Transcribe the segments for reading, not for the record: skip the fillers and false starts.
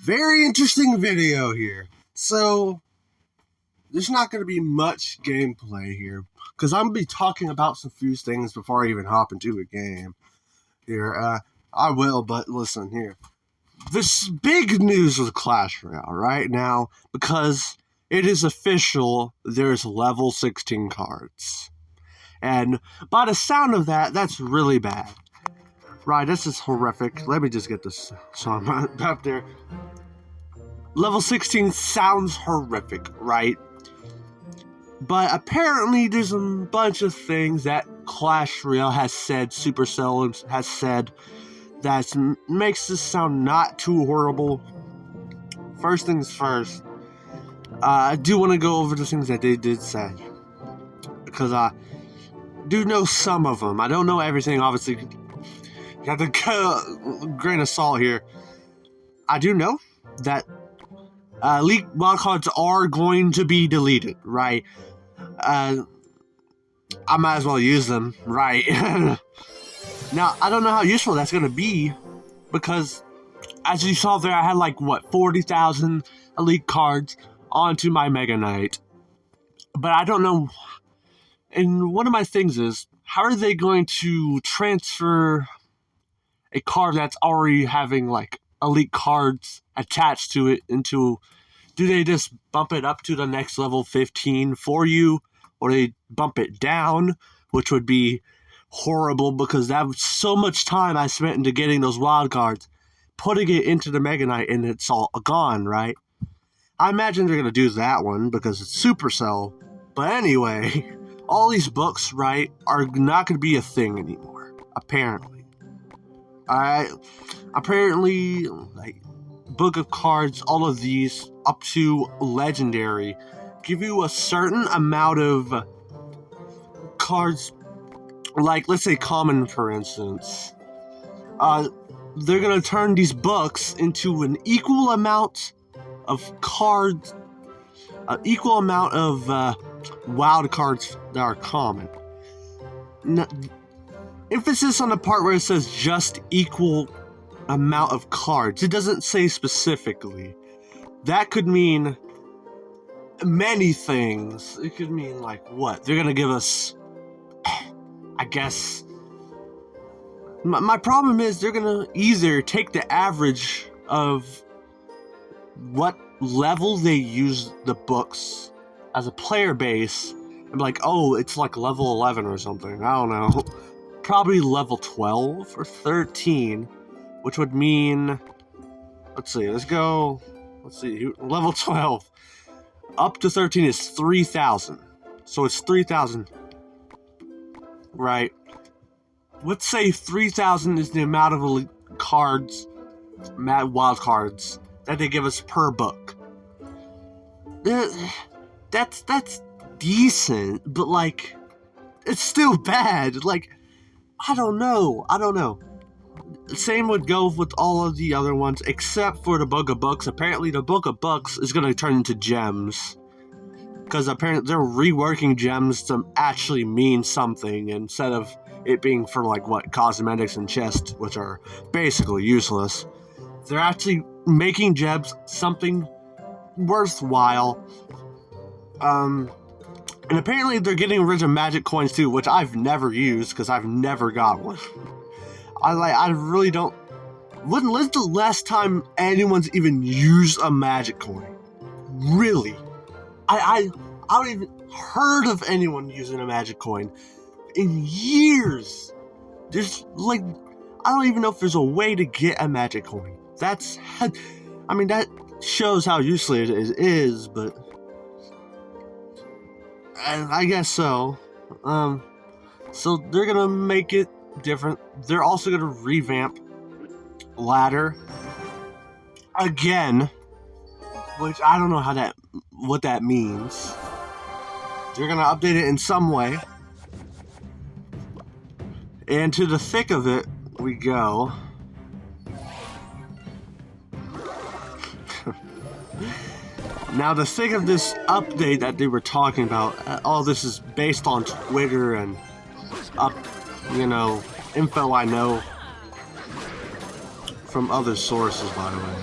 Very interesting video here. So, there's not going to be much gameplay here, because I'm going to be talking about some few things before I even hop into a game. Here, I will, but listen here. This big news with Clash Royale right now, because it is official, there's level 16 cards. And by the sound of that, that's really bad. Right, this is horrific. Let me just get this song up there. Level 16 sounds horrific, right? But apparently there's a bunch of things that Clash Royale has said, Supercell has said, that makes this sound not too horrible. First things first, I do want to go over the things that they did say, because I do know some of them. I don't know everything, obviously. You have to grain of salt here. I do know that leaked wildcards are going to be deleted, right? I might as well use them, right? Now, I don't know how useful that's going to be, because as you saw there, I had 40,000 elite cards onto my Mega Knight. But I don't know. And one of my things is, how are they going to transfer a card that's already having elite cards attached to it into, do they just bump it up to the next level 15 for you, or they bump it down, which would be horrible, because that was so much time I spent into getting those wild cards, putting it into the Mega Knight, and it's all gone, right? I imagine they're going to do that one because it's Supercell. But anyway, all these books, right, are not going to be a thing anymore, apparently. Apparently, Book of Cards, all of these, up to Legendary, give you a certain amount of cards, let's say Common, for instance. They're going to turn these books into an equal amount of cards, equal amount of wild cards that are common. Emphasis on the part where it says just equal amount of cards. It doesn't say specifically. That could mean many things. It could mean what? They're gonna give us, I guess. My problem is they're gonna either take the average of what level they use the books as a player base and be oh, it's level 11 or something. I don't know. Probably level 12 or 13, which would mean, let's see, level 12 up to 13 is 3,000, so it's 3,000, right? Let's say 3,000 is the amount of elite cards, wild cards, that they give us per book. That's decent, but it's still bad. I don't know. Same would go with all of the other ones, except for the Book of Books. Apparently, the Book of Books is going to turn into gems, because apparently they're reworking gems to actually mean something, instead of it being for cosmetics and chests, which are basically useless. They're actually making gems something worthwhile. And apparently they're getting rid of magic coins too, which I've never used because I've never got one. I really don't. When's the last time anyone's even used a magic coin? Really? I don't even heard of anyone using a magic coin in years. There's I don't even know if there's a way to get a magic coin. That shows how useless it is, but I guess so. So they're gonna make it different. They're also gonna revamp ladder again, which I don't know what that means. They're gonna update it in some way. And to the thick of it we go. Now, the thick of this update that they were talking about, all this is based on Twitter and info I know from other sources, by the way.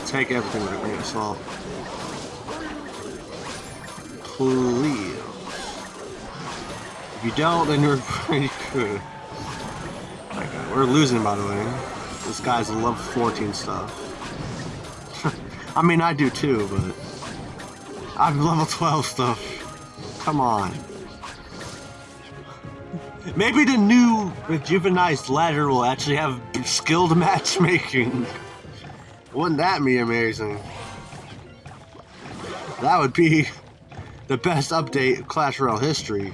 take everything with a grain of salt. Please. If you don't, then you're pretty good. Okay, we're losing, by the way. This guy's level 14 stuff. I mean, I do too, but I'm level 12 stuff. Come on. Maybe the new rejuvenized ladder will actually have skilled matchmaking. Wouldn't that be amazing? That would be the best update of Clash Royale history.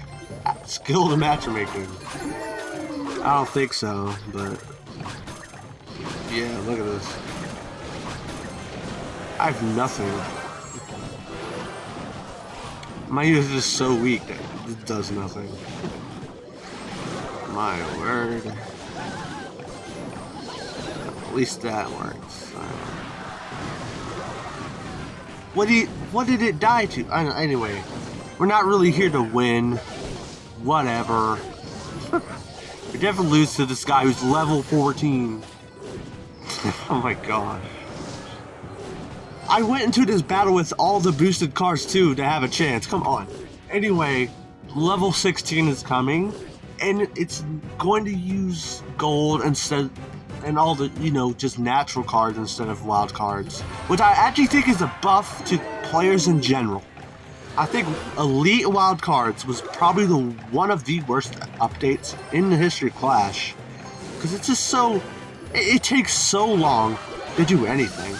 Skilled matchmaking. I don't think so, but yeah, look at this. I have nothing. My unit is just so weak that it does nothing. My word. At least that works. What did it die to? Anyway, we're not really here to win. Whatever. We definitely lose to this guy who's level 14. Oh my god. I went into this battle with all the boosted cards too to have a chance. Come on. Anyway, level 16 is coming, and it's going to use gold instead, and all the, just natural cards instead of wild cards, which I actually think is a buff to players in general. I think Elite Wild Cards was probably one of the worst updates in the history of Clash, because it's just so, it takes so long to do anything.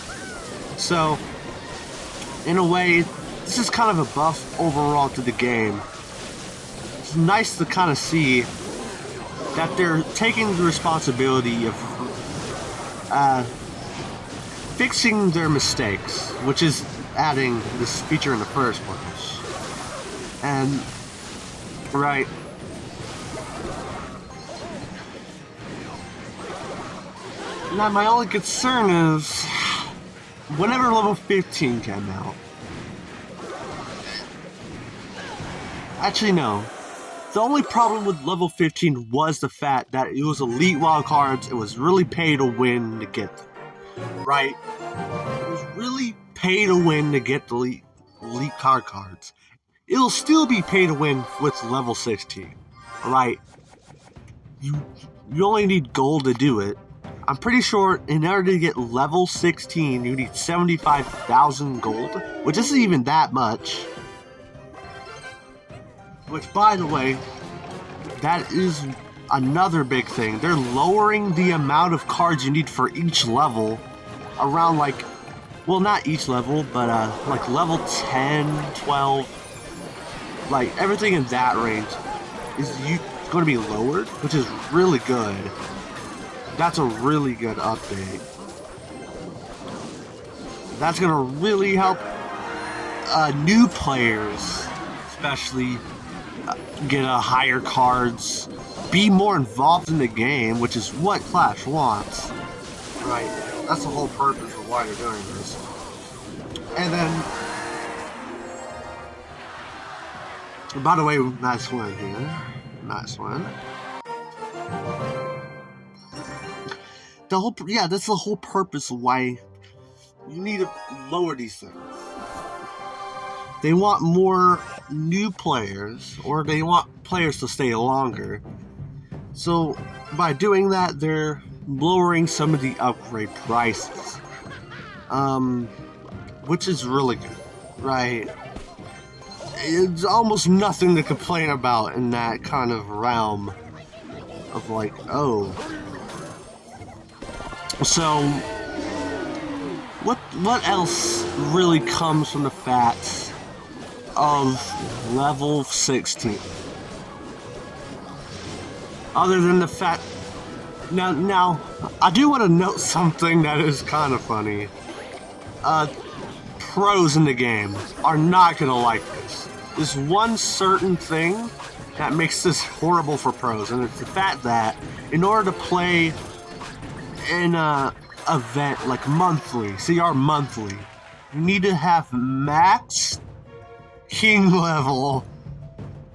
So, in a way, this is kind of a buff overall to the game. It's nice to kind of see that they're taking the responsibility of fixing their mistakes, which is adding this feature in the first place. And, right. Now, my only concern is, whenever level 15 came out, actually no, the only problem with level 15 was the fact that it was elite wild cards. It was really pay to win to get them, right? It was really pay to win to get the elite cards. It'll still be pay to win with level 16, right? You only need gold to do it. I'm pretty sure in order to get level 16, you need 75,000 gold, which isn't even that much. Which, by the way, that is another big thing. They're lowering the amount of cards you need for each level around, like, well, not each level, but like level 10, 12, like everything in that range is going to be lowered, which is really good. That's a really good update. That's going to really help new players, especially, get higher cards, be more involved in the game, which is what Clash wants. Right? That's the whole purpose of why they're doing this. And then, by the way, nice one here. Nice one. That's the whole purpose of why you need to lower these things. They want more new players, or they want players to stay longer. So by doing that, they're lowering some of the upgrade prices, which is really good, right? It's almost nothing to complain about in that kind of realm of like, oh. So what else really comes from the fact of level 16? Other than the fact, now I do want to note something that is kind of funny. Pros in the game are not gonna like this. There's one certain thing that makes this horrible for pros, and it's the fact that in order to play in a event like monthly, CR monthly, you need to have max king level,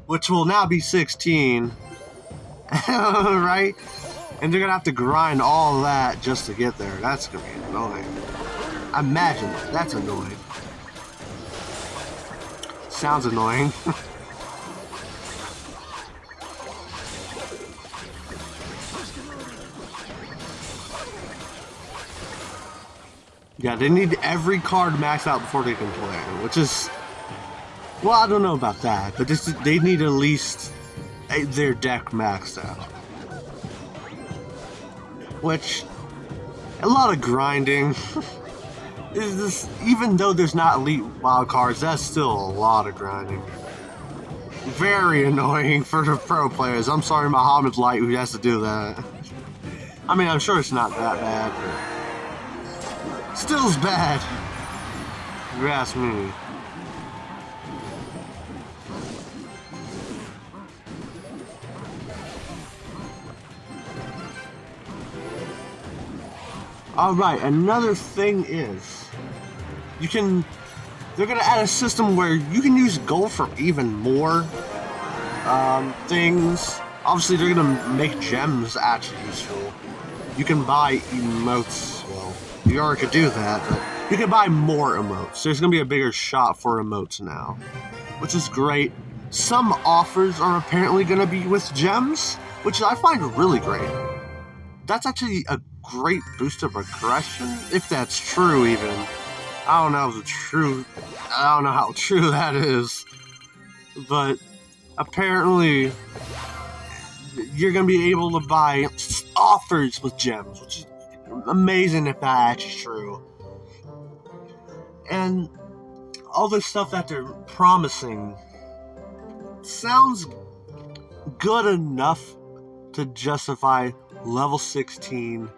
which will now be 16, right? And they're gonna have to grind all that just to get there. That's gonna be annoying. Imagine that. That's annoying. Sounds annoying. Yeah, they need every card maxed out before they can play, which is... Well, I don't know about that, but they need at least their deck maxed out. Which, a lot of grinding. Is this, even though there's not elite wild cards, that's still a lot of grinding. Very annoying for the pro players. I'm sorry, Muhammad Light, who has to do that. I mean, I'm sure it's not that bad, but still's bad, if you ask me. Alright, another thing is, they're gonna add a system where you can use gold for even more things. Obviously, they're gonna make gems actually useful. You can buy emotes, well, you already could do that, but you can buy more emotes. There's gonna be a bigger shot for emotes now, which is great. Some offers are apparently gonna be with gems, which I find really great. That's actually a great boost of aggression, if that's true even. I don't know I don't know how true that is. But apparently you're gonna be able to buy offers with gems, which is amazing if that actually is true. And all the stuff that they're promising sounds good enough to justify level 16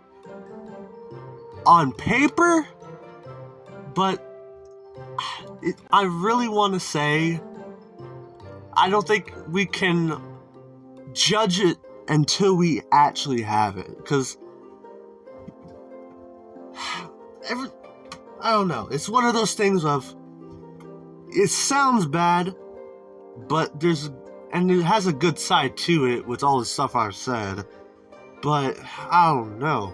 on paper, but I really want to say I don't think we can judge it until we actually have it, because I don't know, it's one of those things of, it sounds bad, but it has a good side to it with all the stuff I've said, but I don't know.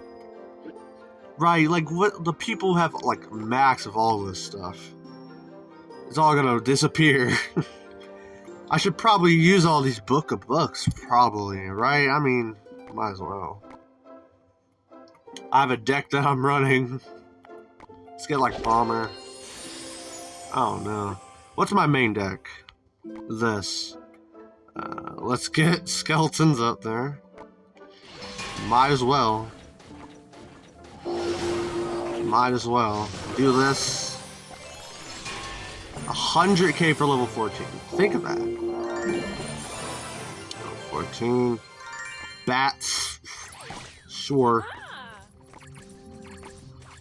Right, like, what the people have, like, max of all this stuff. It's all gonna disappear. I should probably use all these book of books, probably, right? I mean, might as well. I have a deck that I'm running. Let's get, like, Bomber. I don't know. What's my main deck? This. Let's get Skeletons up there. Might as well. Might as well. Do this. 100k for level 14. Think of that. Level 14. Bats. Sure.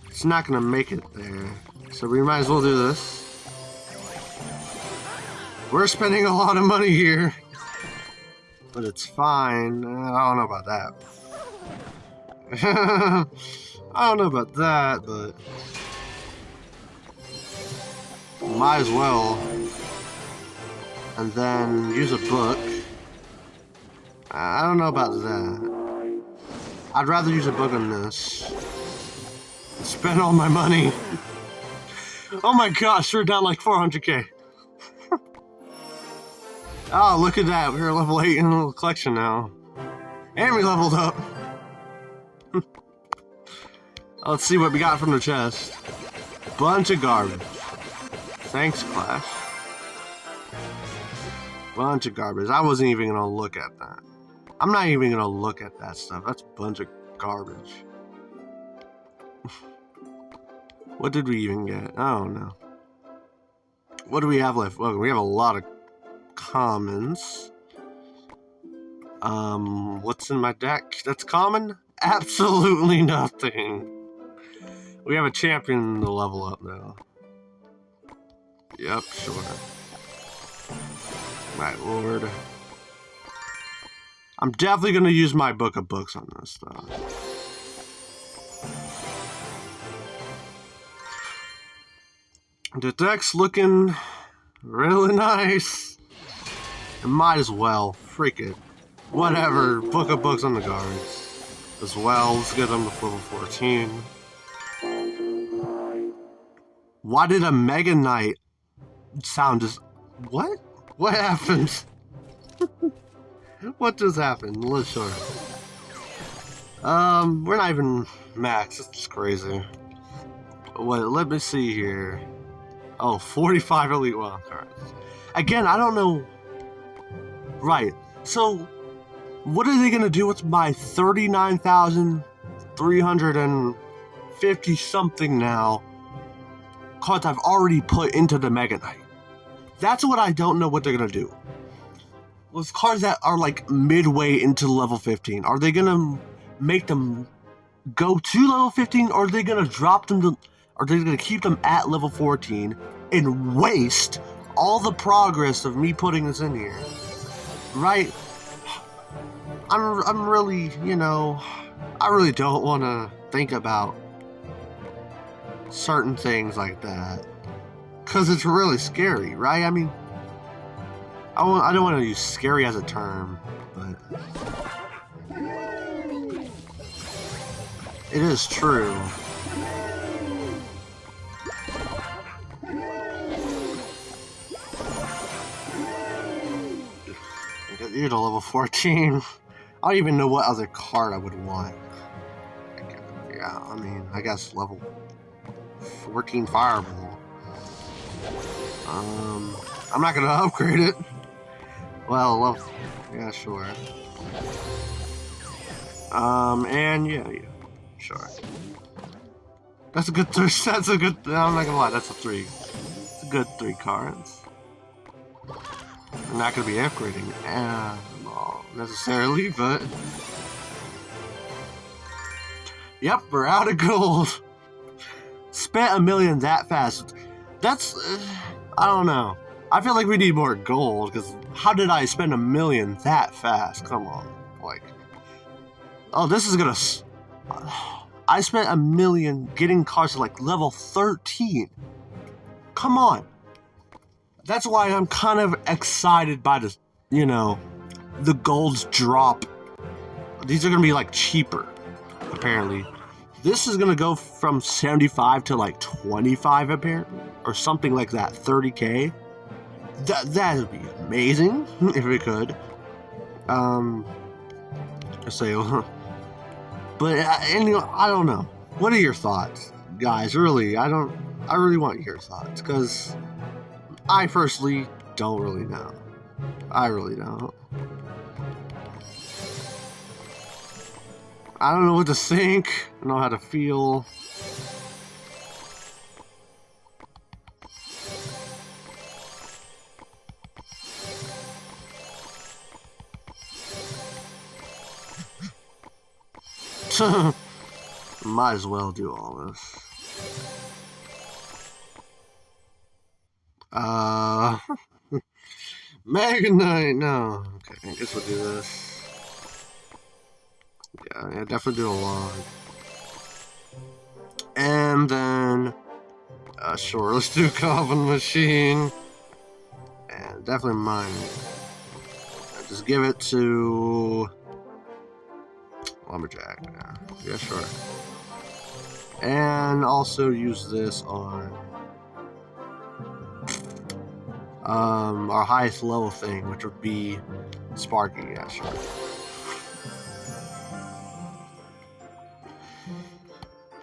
It's not gonna make it there. So we might as well do this. We're spending a lot of money here. But it's fine. I don't know about that. I don't know about that, but might as well. And then use a book. I don't know about that. I'd rather use a book than this. Spend all my money. Oh my gosh, we're down like 400k. Oh, look at that. We're level 8 in a little collection now. And we leveled up. Let's see what we got from the chest. Bunch of garbage. Thanks, Clash. Bunch of garbage. I wasn't even gonna look at that. I'm not even gonna look at that stuff. That's a bunch of garbage. What did we even get? I don't know. What do we have left? Well, we have a lot of commons. What's in my deck that's common? Absolutely nothing. We have a champion to level up now. Yep, sure. My lord. I'm definitely gonna use my book of books on this stuff. The deck's looking really nice. It might as well. Freak it. Whatever. Book of books on the guards. As well. Let's get them to level 14. Why did a Mega Knight sound just... What? What happened? What just happened? Let's show you. We're not even max. It's just crazy. Wait, let me see here. Oh, 45 Elite Wild cards. Again, I don't know. Right. So, what are they going to do with my 39,350 something now cards I've already put into the Mega Knight? That's what I don't know what they're going to do. With cards that are like midway into level 15, are they going to make them go to level 15, or are they going to drop them to... Are they going to keep them at level 14 and waste all the progress of me putting this in here? Right? I'm really, you know, I really don't want to think about certain things like that. Because it's really scary, right? I mean, I don't want to use scary as a term, but it is true. Get you to level 14. I don't even know what other card I would want. Yeah, I mean, I guess level 14 Fireball. I'm not gonna upgrade it. Well, yeah, sure. And yeah, sure. That's a good three. That's a good. I'm not gonna lie. That's a 3. It's a good 3 cards. I'm not gonna be upgrading necessarily, but yep, we're out of gold. Spent $1 million that fast. That's I don't know. I feel like we need more gold, because how did I spend $1 million that fast? Come on, like, oh, this is gonna. I spent $1 million getting cards to like level 13. Come on. That's why I'm kind of excited by this, you know, the golds drop. These are going to be like cheaper, apparently. This is going to go from 75 to like 25, apparently, or something like that, 30k. That would be amazing if it could. So, but anyway, I don't know. What are your thoughts, guys? Really, I really want your thoughts, because I personally don't really know. I really don't. I don't know what to think. I don't know how to feel. Might as well do all this. Mega Knight, no. Okay, I guess we'll do this. Yeah, definitely do a log. And then, sure, let's do Goblin Machine. And definitely mine. Just give it to Lumberjack. Yeah, sure. And also use this on our highest level thing, which would be Sparky. Yeah, sure.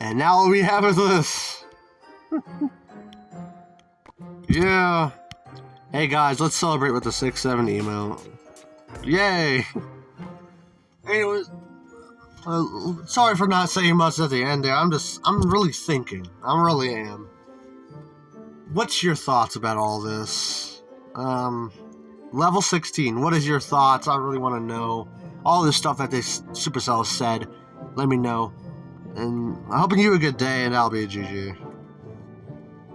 And now all we have is this. Yeah. Hey guys, let's celebrate with the 670 emote. Yay! Anyways, sorry for not saying much at the end there. I'm really thinking. I really am. What's your thoughts about all this? Level 16, what is your thoughts? I really want to know. All this stuff that Supercell said, let me know. And I'm hoping you have a good day, and I'll be a GG.